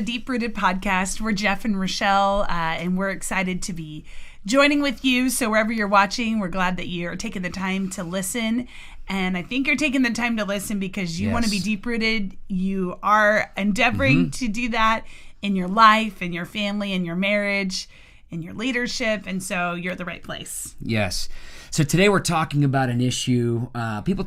the Deep Rooted Podcast. We're Jeff and Rochelle, and we're excited to be joining with you. So wherever you're watching, we're glad that you're taking the time to listen. And I think you're taking the time to listen because you want to be deep rooted. You are endeavoring to do that in your life, in your family, in your marriage, in your leadership. And so you're at the right place. Yes. So today we're talking about an issue people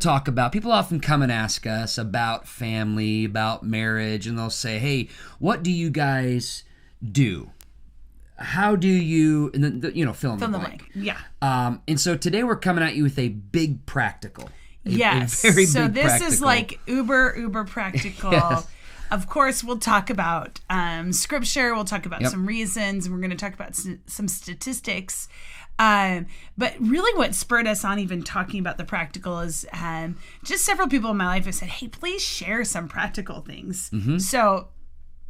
often come and ask us about family, about marriage, and they'll say, hey, what do you guys do? How do you, and then, fill in the blank. Yeah. And so today we're coming at you with a big practical. Yes. A very so big this practical. is like uber practical. Yes. Of course, we'll talk about scripture. We'll talk about some reasons. And we're going to talk about some statistics. But really what spurred us on even talking about the practical is just several people in my life have said, hey, please share some practical things. So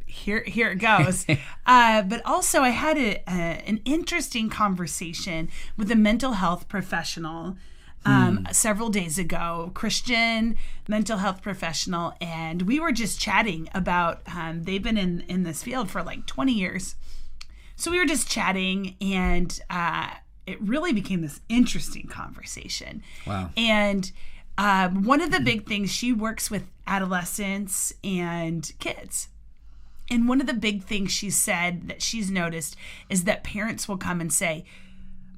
here it goes. But also I had an interesting conversation with a mental health professional several days ago, Christian mental health professional, and we were just chatting about, they've been in this field for like 20 years. So we were just chatting, and it really became this interesting conversation. Wow. And one of the big things, she works with adolescents and kids. And one of the big things she said that she's noticed is that parents will come and say,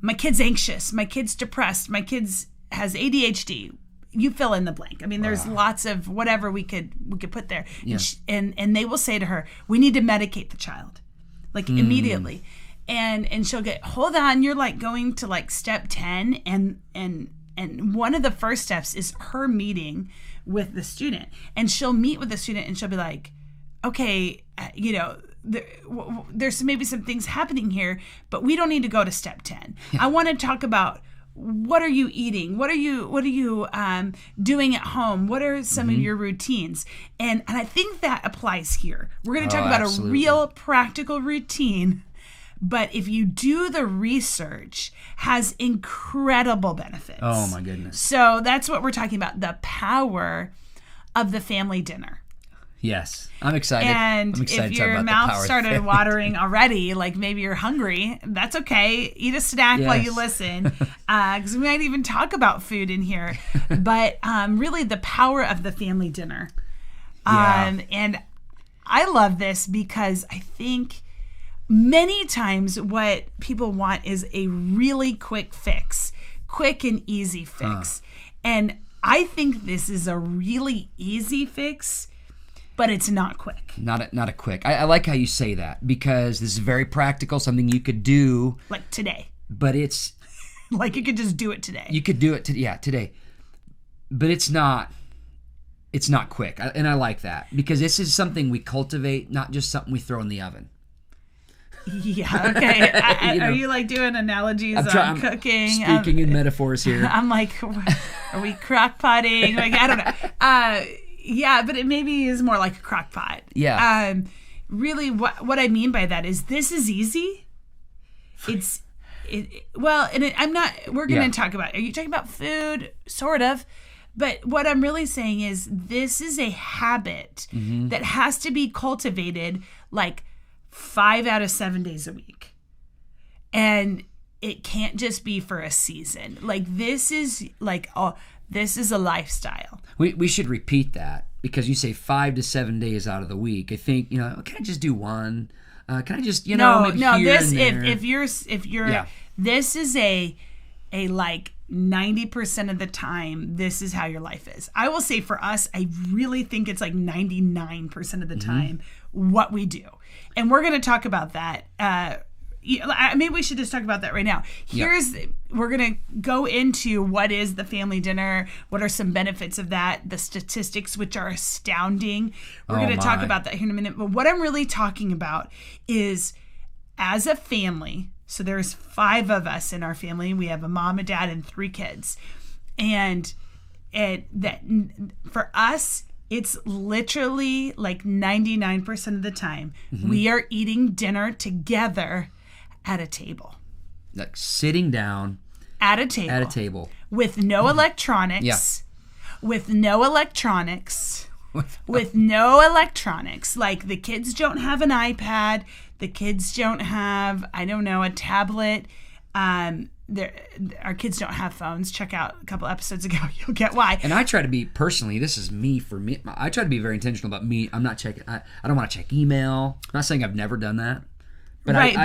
my kid's anxious, my kid's depressed, my kid's has ADHD. You fill in the blank. I mean, there's lots of whatever we could put there. Yeah. And they will say to her, we need to medicate the child, like immediately. And she'll get, hold on, you're like going to like step 10. And one of the first steps is her meeting with the student. And she'll meet with the student and she'll be like, okay, there's maybe some things happening here, but we don't need to go to step 10. I want to talk about, what are you eating? What are you doing at home? What are some of your routines? And I think that applies here. We're going to talk about a real practical routine, but if you do the research, has incredible benefits. Oh my goodness. So that's what we're talking about, the power of the family dinner. Yes, I'm excited. And I'm excited if to talk your about mouth the power started watering already, like maybe you're hungry, that's okay. Eat a snack while you listen, because we might even talk about food in here. But really the power of the family dinner. And I love this because I think many times what people want is a really quick fix, quick and easy fix. And I think this is a really easy fix, but it's not quick. Not a quick. I like how you say that because this is very practical, something you could do. Like today. But it's... like you could just do it today. You could do it today. But it's not quick. And I like that because this is something we cultivate, not just something we throw in the oven. Yeah, okay. Are you like doing analogies on cooking? Speaking in metaphors here. I'm like, are we crock potting? Like, I don't know. Yeah, but it maybe is more like a crock pot. Yeah. Really, what I mean by that is this is easy. I'm not, we're going to talk about, are you talking about food? Sort of. But what I'm really saying is this is a habit that has to be cultivated like 5 out of 7 days a week. And it can't just be for a season. Like this is like, this is a lifestyle. We should repeat that because you say 5 to 7 days out of the week. I think, can I just do one? Can I just, maybe here this, and there? if you're, this is a like 90% of the time, this is how your life is. I will say for us, I really think it's like 99% of the time what we do. And we're going to talk about that. Maybe we should just talk about that right now. We're going to go into what is the family dinner, what are some benefits of that, the statistics, which are astounding. We're going to talk about that here in a minute. But what I'm really talking about is as a family, so there's 5 of us in our family. We have a mom, a dad, and 3 kids. And that for us, it's literally like 99% of the time we are eating dinner together at a table. Like sitting down at a table. At a table. With no electronics. Yeah. With no electronics. with no electronics. Like the kids don't have an iPad. The kids don't have, I don't know, a tablet. Our kids don't have phones. Check out a couple episodes ago. You'll get why. And I try to be, personally, this is me for me. I try to be very intentional about me. I'm not checking. I don't want to check email. I'm not saying I've never done that. But right,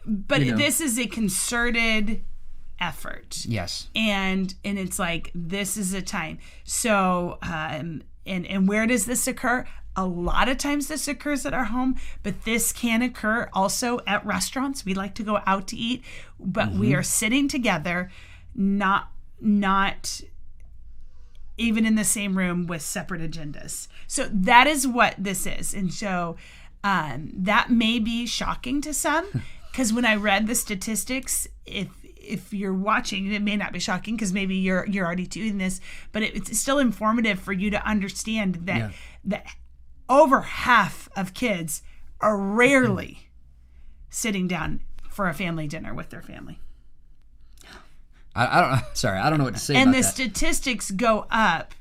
but this is a concerted effort. Yes. And it's like, this is a time. So, and where does this occur? A lot of times this occurs at our home, but this can occur also at restaurants. We like to go out to eat, but we are sitting together, not even in the same room with separate agendas. So that is what this is. And so that may be shocking to some, because when I read the statistics, if you're watching, it may not be shocking because maybe you're already doing this, but it's still informative for you to understand that that over half of kids are rarely sitting down for a family dinner with their family. I don't know what to say and about the that. statistics go up,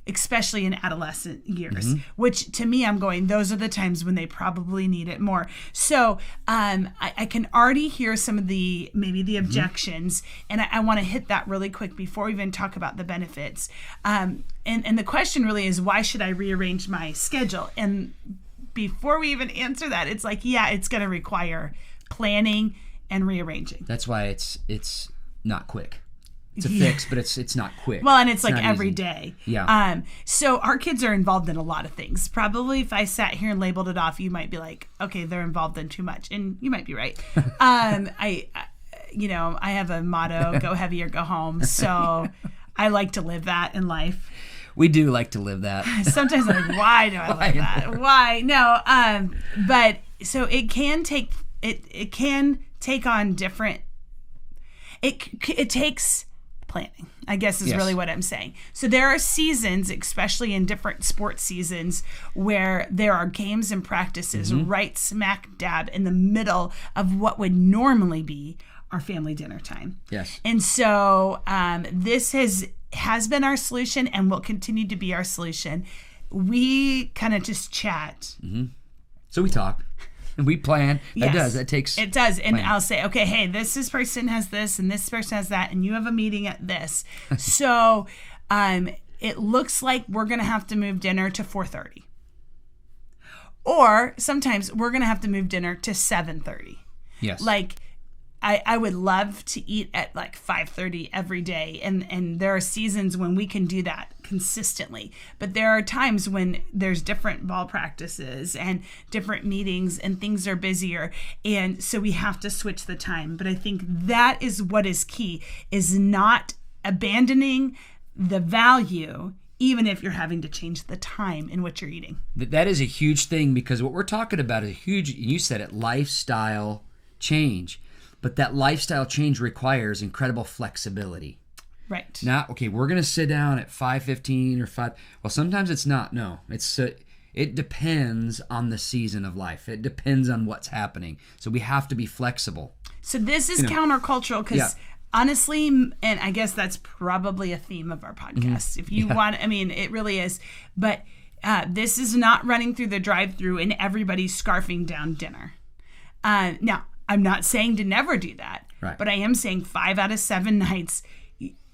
especially in adolescent years, which to me, I'm going, those are the times when they probably need it more. So I can already hear some of the objections, and I want to hit that really quick before we even talk about the benefits. And the question really is, why should I rearrange my schedule? And before we even answer that, it's like, yeah, it's going to require planning and rearranging. That's why it's not quick. It's a fix, but it's not quick. Well, and it's like not every easy. day. Yeah. So our kids are involved in a lot of things. Probably if I sat here and labeled it off, you might be like, okay, they're involved in too much. And you might be right. I have a motto, go heavy or go home. So I like to live that in life. We do like to live that. Sometimes I'm like, why do I live that? Why? No. But so it can take on different, it takes planning, I guess is really what I'm saying. So there are seasons, especially in different sports seasons, where there are games and practices right smack dab in the middle of what would normally be our family dinner time. Yes. And so this has been our solution and will continue to be our solution. We kind of just chat. So we talk. And we plan. That does. That takes. It does. And planning. I'll say, okay, hey, this person has this and this person has that, and you have a meeting at this. So it looks like we're going to have to move dinner to 4:30. Or sometimes we're going to have to move dinner to 7:30. Yes. Like, I would love to eat at like 5:30 every day. And there are seasons when we can do that consistently. But there are times when there's different ball practices and different meetings and things are busier. And so we have to switch the time. But I think that is what is key, is not abandoning the value, even if you're having to change the time in which you're eating. That is a huge thing, because what we're talking about is a huge, you said it, lifestyle change. But that lifestyle change requires incredible flexibility. Right. Now, okay, we're going to sit down at 5:15 or 5. Well, sometimes it's not. No, it depends on the season of life. It depends on what's happening. So we have to be flexible. So this is countercultural because honestly, and I guess that's probably a theme of our podcast. If you want, I mean, it really is. But this is not running through the drive-thru and everybody's scarfing down dinner. Now, I'm not saying to never do that, but I am saying 5 out of 7 nights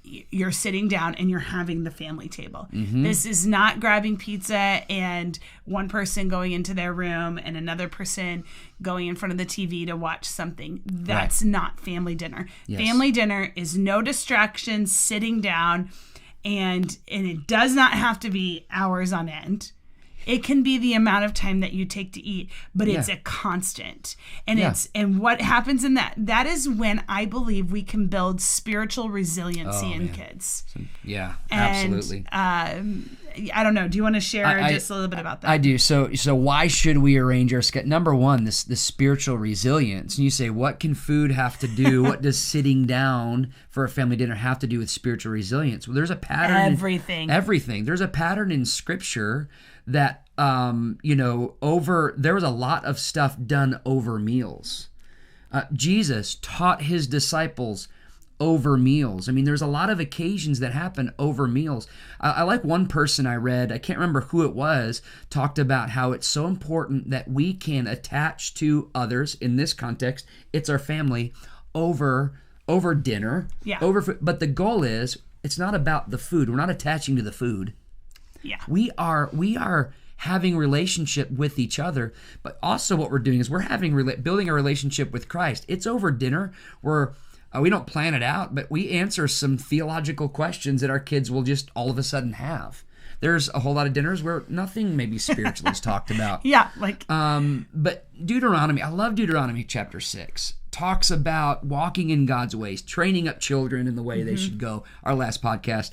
you're sitting down and you're having the family table. This is not grabbing pizza and one person going into their room and another person going in front of the TV to watch something. That's not family dinner. Yes. Family dinner is no distractions, sitting down, and it does not have to be hours on end. It can be the amount of time that you take to eat, but it's a constant. And and what happens in that is when I believe we can build spiritual resiliency in kids. Yeah, and, absolutely. I don't know. Do you want to share just a little bit about that? I do. So why should we arrange our schedule? Number one, this spiritual resilience. And you say, what can food have to do? What does sitting down for a family dinner have to do with spiritual resilience? Well, there's a pattern. Everything. There's a pattern in Scripture that there was a lot of stuff done over meals. Jesus taught his disciples over meals. I mean, there's a lot of occasions that happen over meals. I like one person I read, I can't remember who it was, talked about how it's so important that we can attach to others. In this context, it's our family over dinner, but the goal is it's not about the food. We're not attaching to the food. Yeah. We are having relationship with each other, but also what we're doing is we're building a relationship with Christ. It's over dinner where we don't plan it out, but we answer some theological questions that our kids will just all of a sudden have. There's a whole lot of dinners where nothing maybe spiritual is talked about. Yeah, but Deuteronomy, I love Deuteronomy chapter 6. Talks about walking in God's ways, training up children in the way they should go. Our last podcast.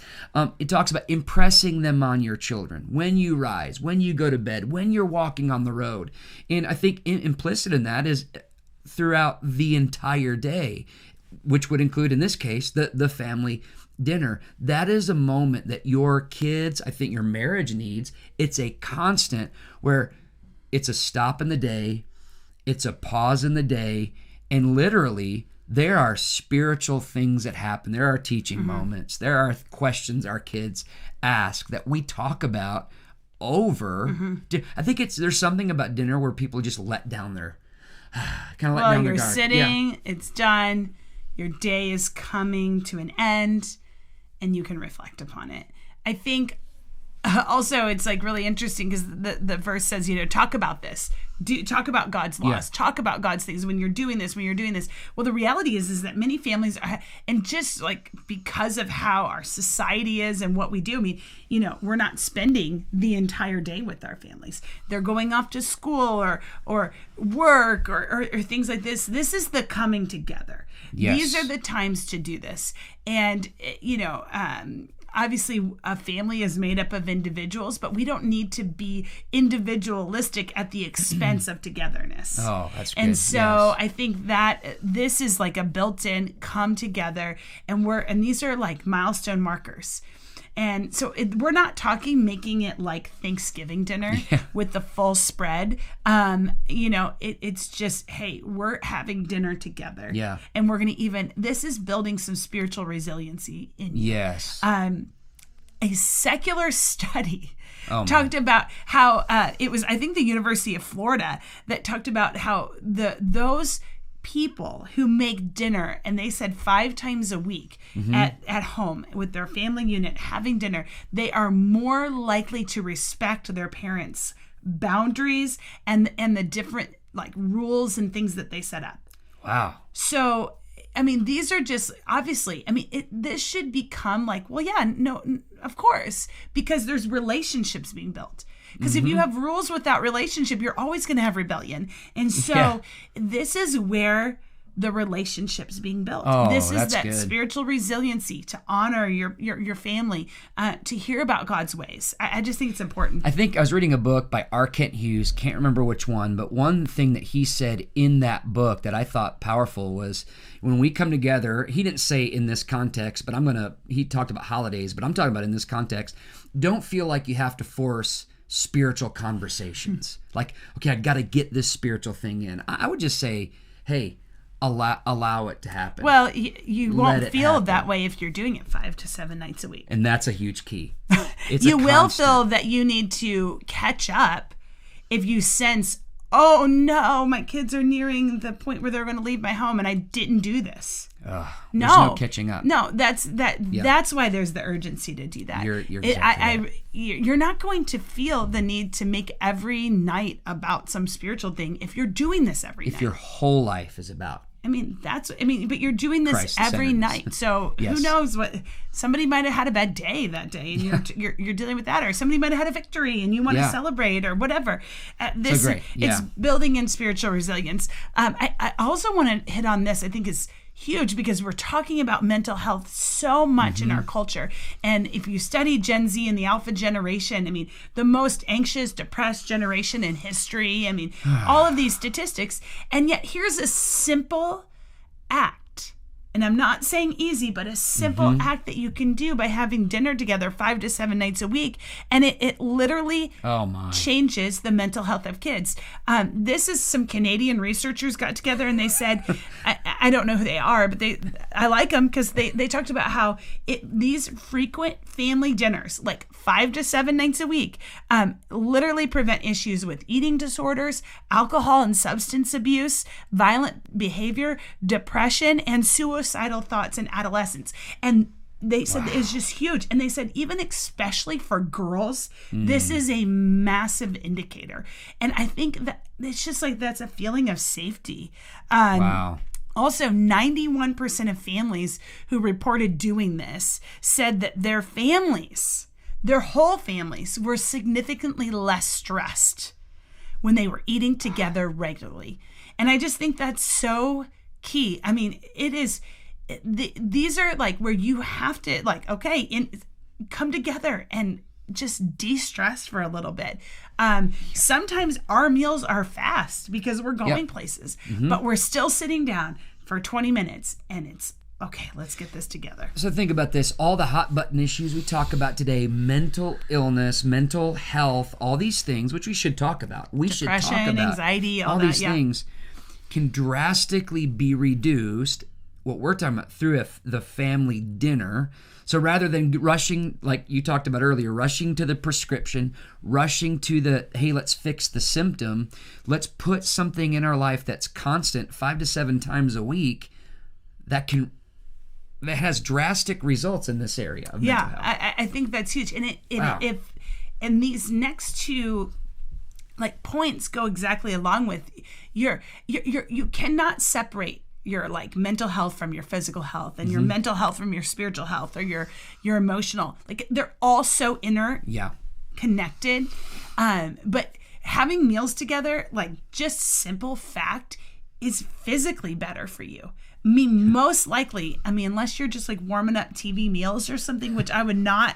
It talks about impressing them on your children. When you rise, when you go to bed, when you're walking on the road. And I think implicit in that is throughout the entire day, which would include, in this case, the family dinner. That is a moment that your kids, I think your marriage needs. It's a constant where it's a stop in the day, it's a pause in the day, and literally there are spiritual things that happen. There are teaching moments. There are questions our kids ask that we talk about over. I think there's something about dinner where people just let down their kind of let down their guard. You're sitting, it's done, your day is coming to an end, and you can reflect upon it. I think also it's like really interesting because the verse says, talk about this. Talk about God's laws. Talk about God's things when you're doing this, Well, the reality is that many families are, and just like because of how our society is and what we do, I mean, we're not spending the entire day with our families. They're going off to school or work or things like this. This is the coming together. Yes. These are the times to do this. And, obviously, a family is made up of individuals, but we don't need to be individualistic at the expense of togetherness. Oh, that's good. And so I think that this is like a built-in come together, and these are like milestone markers. And so we're not talking making it like Thanksgiving dinner with the full spread. It's just, hey, we're having dinner together. Yeah. And we're going to this is building some spiritual resiliency in you. Yes. A secular study talked about how it was, I think, the University of Florida that talked about how those people who make dinner, and they said 5 times a week at home with their family unit having dinner, they are more likely to respect their parents' boundaries and the different like rules and things that they set up. Wow. So, I mean, these are just obviously, I mean, this should become like, well, yeah, no, of course, because there's relationships being built. Because if you have rules without relationship, you're always going to have rebellion. And so this is where the relationship's being built. This is that good spiritual resiliency to honor your family, to hear about God's ways. I just think it's important. I think I was reading a book by R. Kent Hughes, can't remember which one, but one thing that he said in that book that I thought powerful was when we come together, he didn't say in this context, but he talked about holidays, but I'm talking about in this context, don't feel like you have to force spiritual conversations. Like, okay, I got to get this spiritual thing in. I would just say, hey, allow it to happen. Well, you won't feel that way if you're doing it 5 to 7 nights a week. And that's a huge key. You will feel that you need to catch up if you sense, oh no, my kids are nearing the point where they're going to leave my home and I didn't do this. There's no catching up. No, that's why there's the urgency to do that. You're exactly right. You're not going to feel the need to make every night about some spiritual thing if you're doing this every night. If your whole life is about. But you're doing this every night. So who knows what somebody might have had a bad day that day, and you're dealing with that, or somebody might have had a victory and you want to celebrate or whatever. It's building in spiritual resilience. I also want to hit on this. I think is huge because we're talking about mental health so much in our culture. And if you study Gen Z and the Alpha generation, I mean, the most anxious, depressed generation in history. I mean, all of these statistics. And yet here's a simple act and I'm not saying easy, but a simple act that you can do by having dinner together 5 to 7 nights a week. And it literally changes the mental health of kids. This is some Canadian researchers got together and they said, I don't know who they are, but I like them because they talked about how these frequent family dinners, like 5 to 7 nights a week, literally prevent issues with eating disorders, alcohol and substance abuse, violent behavior, depression, and suicidal thoughts in adolescence. And they said it's just huge. And they said, even especially for girls, this is a massive indicator. And I think that it's just like that's a feeling of safety. Also, 91% of families who reported doing this said that their families, their whole families, were significantly less stressed when they were eating together regularly. And I just think that's so key. I mean, it is, these are like where you have to come together and just de-stress for a little bit. Sometimes our meals are fast because we're going places, but we're still sitting down for 20 minutes and it's, okay, let's get this together. So think about this. All the hot button issues we talk about today, mental illness, mental health, all these things, which we should talk about. Depression, anxiety, all these things can drastically be reduced, what we're talking about, through the family dinner. So rather than rushing, like you talked about earlier, rushing to the prescription, rushing to the, hey, let's fix the symptom, let's put something in our life that's constant 5 to 7 times a week that has drastic results in this area of mental health. I think that's huge. And these next two points go exactly along with you cannot separate your mental health from your physical health and your mental health from your spiritual health or your emotional. They're all so connected. But having meals together, just simple fact, is physically better for you. I mean, most likely, unless you're just warming up TV meals or something, which I would not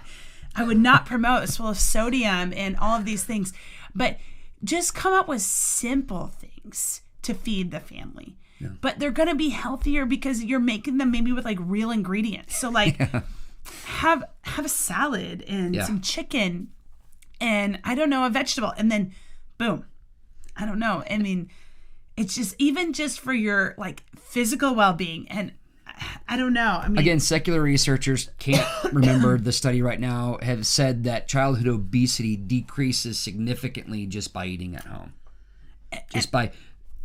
promote. It's full of sodium and all of these things. But just come up with simple things to feed the family. Yeah. But they're going to be healthier because you're making them maybe with real ingredients. So have a salad and some chicken and I don't know, a vegetable, and then boom. I don't know. I mean, it's just even just for your physical well-being, and I don't know. I mean, again, secular researchers, can't remember the study right now, have said that childhood obesity decreases significantly just by eating at home, just by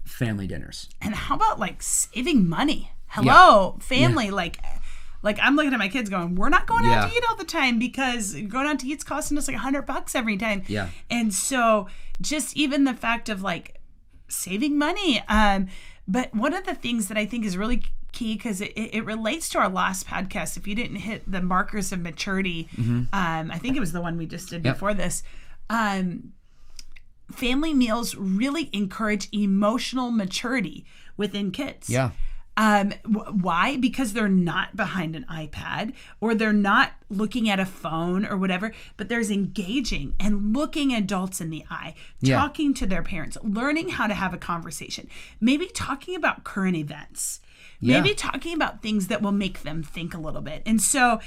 family dinners. And how about saving money? Hello, family. I'm looking at my kids going, we're not going out to eat all the time because going out to eat's costing us $100 every time. Yeah. And so just even the fact of saving money. But one of the things that I think is really key, because it relates to our last podcast, if you didn't hit the markers of maturity, I think it was the one we just did before this, family meals really encourage emotional maturity within kids. Yeah. Why? Because they're not behind an iPad or they're not looking at a phone or whatever, but there's engaging and looking adults in the eye, talking to their parents, learning how to have a conversation, maybe talking about current events, maybe talking about things that will make them think a little bit. And so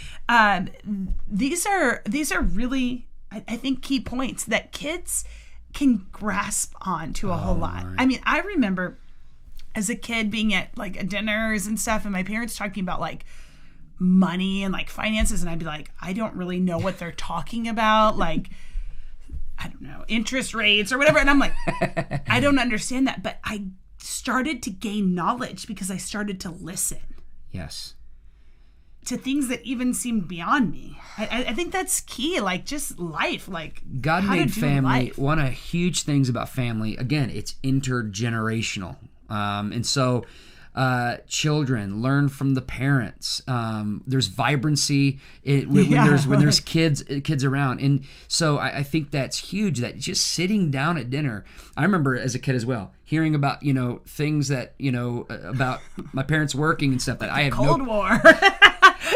these are really, I think, key points that kids can grasp on to a whole lot. I mean, I remember as a kid being at dinners and stuff and my parents talking about money and finances, and I'd be I don't really know what they're talking about, I don't know, interest rates or whatever, and I'm I don't understand that, but I started to gain knowledge because I started to listen. Yes. To things that even seemed beyond me. I think that's key, just life, God how made to do family. life. One of the huge things about family, again, it's intergenerational. And so children learn from the parents. There's vibrancy when there's kids around. And so I think that's huge, that just sitting down at dinner. I remember as a kid as well, hearing about, things that, about my parents working and stuff that I have Cold War.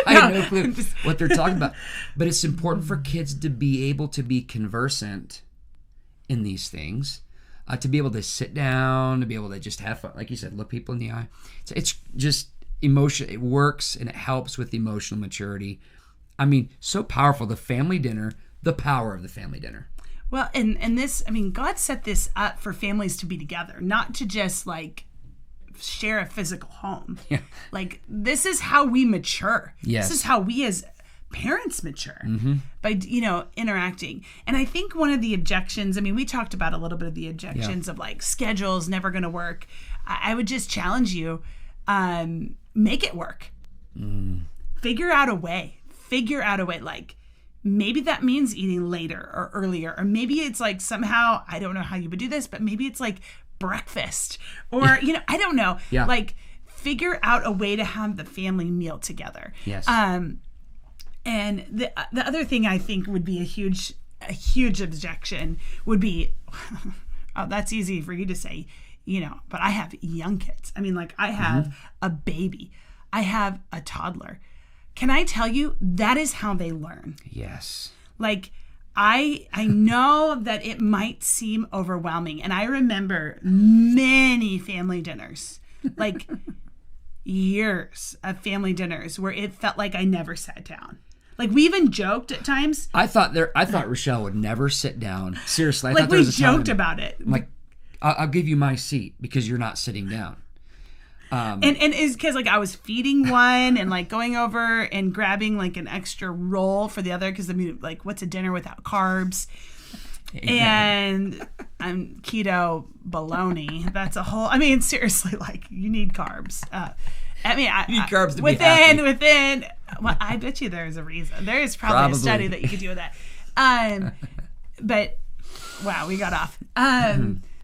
I have no clue what they're talking about. But it's important for kids to be able to be conversant in these things, to be able to sit down, to be able to just have fun. Like you said, look people in the eye. It's just emotion, it works and it helps with emotional maturity. I mean, so powerful. The family dinner, the power of the family dinner. Well, and this, I mean, God set this up for families to be together, not to just like share a physical home. Yeah. Like, this is how we mature. Yes. This is how we as parents mature by, interacting. And I think one of the objections, I mean, we talked about a little bit of the objections of like schedules never going to work. I would just challenge you, make it work. Figure out a way. Like, maybe that means eating later or earlier, or maybe it's like somehow, I don't know how you would do this, but maybe it's like breakfast or, I don't know. Yeah. Like, figure out a way to have the family meal together. Yes. And the other thing I think would be a huge objection would be, oh, that's easy for you to say, but I have young kids. I mean, like, I have a baby. I have a toddler. Can I tell you, that is how they learn. Yes. Like, I know that it might seem overwhelming. And I remember many family dinners, like years of family dinners where it felt like I never sat down. Like, we even joked at times. I thought Rochelle would never sit down. Seriously, I like, thought there was we a time, joked about it. Like, I'll give you my seat because you're not sitting down. And it's because like I was feeding one and like going over and grabbing like an extra roll for the other, because I mean, like, what's a dinner without carbs? And I'm keto baloney. That's a whole. I mean, seriously, like, you need carbs. I mean, you need carbs to be happy. Within. Well, I bet you there's a reason. There is probably a study that you could do with that. But wow, we got off.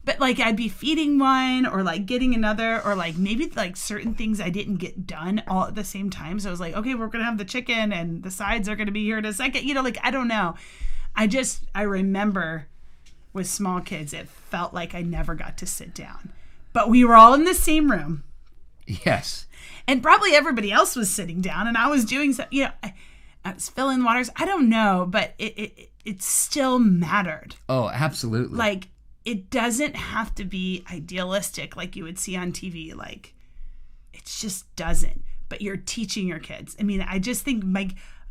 But like, I'd be feeding one or like getting another, or like maybe like certain things I didn't get done all at the same time. So I was like, okay, we're gonna have the chicken and the sides are gonna be here in a second. Like, I don't know. I remember with small kids, it felt like I never got to sit down, but we were all in the same room. Yes. And probably everybody else was sitting down, and I was doing so. I was filling waters. I don't know, but it still mattered. Oh, absolutely. Like, it doesn't have to be idealistic like you would see on TV. Like, it just doesn't. But you're teaching your kids. I mean, I just think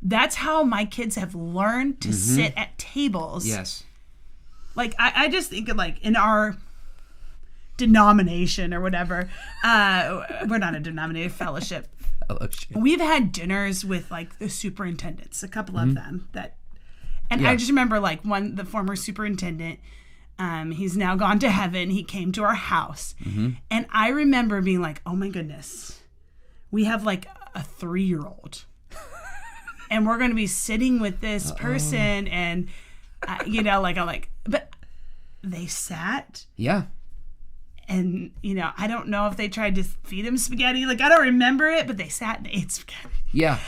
that's how my kids have learned to sit at tables. Yes. Like, I just think of like in our denomination or whatever. We're not a denominated fellowship. We've had dinners with like the superintendents, a couple of them I just remember like the former superintendent, he's now gone to heaven. He came to our house. And I remember being like, oh my goodness, we have like a 3-year-old and we're going to be sitting with this person. And, like, I'm like, but they sat. Yeah. And, I don't know if they tried to feed him spaghetti. Like, I don't remember it, but they sat and ate spaghetti. Yeah.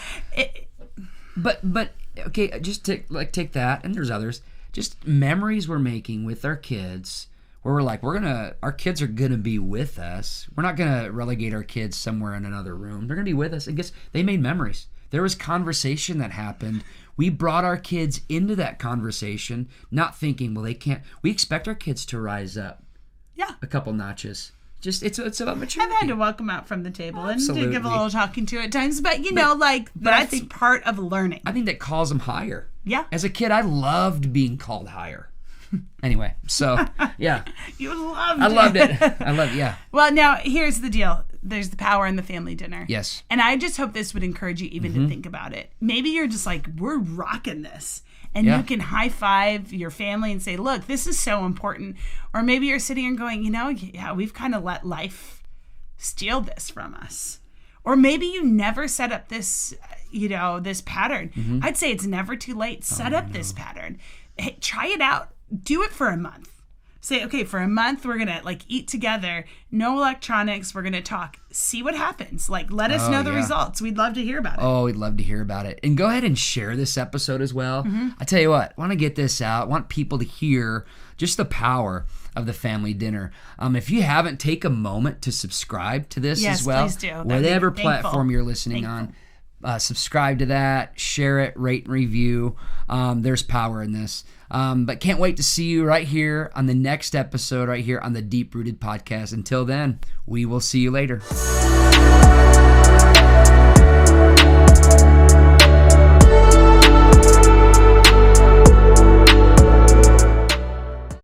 But okay, just take that, and there's others. Just memories we're making with our kids where we're like, our kids are going to be with us. We're not going to relegate our kids somewhere in another room. They're going to be with us. I guess they made memories. There was conversation that happened. We brought our kids into that conversation, not thinking, well, they can't. We expect our kids to rise up. Yeah. A couple notches. Just it's about maturity. I've had to welcome out from the table and to give a little talking to at times, but that's part of learning. I think that calls them higher. Yeah. As a kid, I loved being called higher. Anyway, so yeah. You loved it. I loved it. Yeah. Well, now here's the deal. There's the power in the family dinner. Yes. And I just hope this would encourage you even to think about it. Maybe you're just like, we're rocking this. And you can high five your family and say, look, this is so important. Or maybe you're sitting here going, we've kind of let life steal this from us. Or maybe you never set up this, this pattern. I'd say it's never too late. Set up this pattern. Hey, try it out. Do it for a month. Say, okay, for a month, we're going to eat together. No electronics. We're going to talk. See what happens. Let us know the results. We'd love to hear about it. Oh, we'd love to hear about it. And go ahead and share this episode as well. I tell you what, I want to get this out. I want people to hear just the power of the family dinner. If you haven't, take a moment to subscribe to this as well. Yes, please do. Whatever platform you're listening on. Subscribe to that, share it, rate and review. There's power in this. But can't wait to see you right here on the next episode, right here on the Deep Rooted Podcast. Until then, we will see you later.